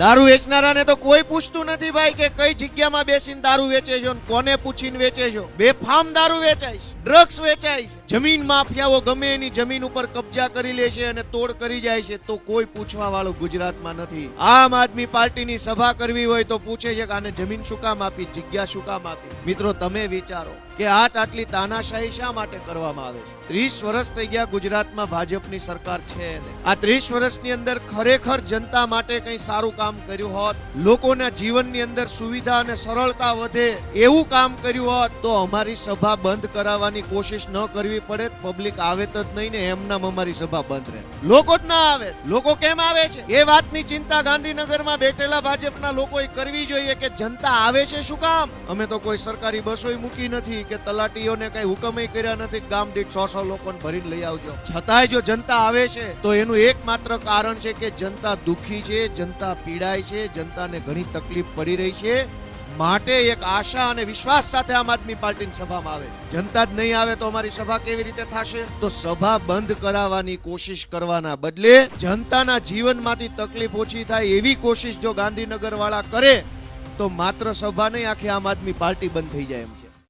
દારૂ વેચનારાને તો કોઈ પૂછતું નથી ભાઈ કે કઈ જગ્યામાં બેસીને દારૂ વેચે છો, કોને પૂછીને વેચે છો. બેફામ દારૂ વેચાય છે, ડ્રગ્સ વેચાય છે. જમીન માફિયાઓ ગમે એની જમીન ઉપર કબજા કરી લે છે અને તોડ કરી જાય છે, તો કોઈ પૂછવા વાળું ગુજરાતમાં નથી. આમ આદમી પાર્ટીની સભા કરવી હોય તો પૂછે છે કે આને જમીન શું કામ આપી, જગ્યા શું કામ આપી. મિત્રો તમે વિચારો કે આટલી તાનાશાહી શા માટે કરવામાં આવે છે? 30 વર્ષ થઈ ગયા ગુજરાતમાં ભાજપની સરકાર છે ને આ 30 વર્ષની અંદર ખરેખર જનતા માટે કંઈ સારું કામ કર્યું હોત, લોકોના જીવનની અંદર સુવિધા અને સરળતા વધે એવું કામ કર્યું હોત તો અમારી સભા બંધ કરાવવાની કોશિશ ન કરવી પડે. પબ્લિક આવે જ નહીં ને એમનામ અમારી સભા બંધ રહે. લોકો જ ના આવે. લોકો કેમ આવે છે એ વાતની ચિંતા ગાંધીનગરમાં બેઠેલા ભાજપના લોકોએ કરવી જોઈએ કે જનતા આવે છે શું કામ. અમે તો કોઈ સરકારી બસોય મૂકી નથી કે તલાટીઓને કઈ હુકમય કર્યા નથી ગામ દીઠ 100 લોકોને ભરીને લઈ આવજો. છતાંય જો જનતા આવે છે તો એનું એકમાત્ર કારણ છે કે જનતા દુખી છે, જનતા પીડાય છે, જનતાને ઘણી તકલીફ પડી રહી છે. માટે એક આશા અને વિશ્વાસ સાથે આમ આદમી પાર્ટીની સભામાં આવે છે. જનતા જ નહીં આવે તો અમારી સભા કેવી રીતે થશે? તો સભા બંધ કરાવવાની કોશિશ કરવાના બદલે જનતાના જીવનમાંથી તકલીફ ઓછી થાય એવી કોશિશ જો ગાંધીનગર વાળા કરે તો માત્ર સભા નહીં, આખી આમ આદમી પાર્ટી બંધ થઈ જાય એમ છે.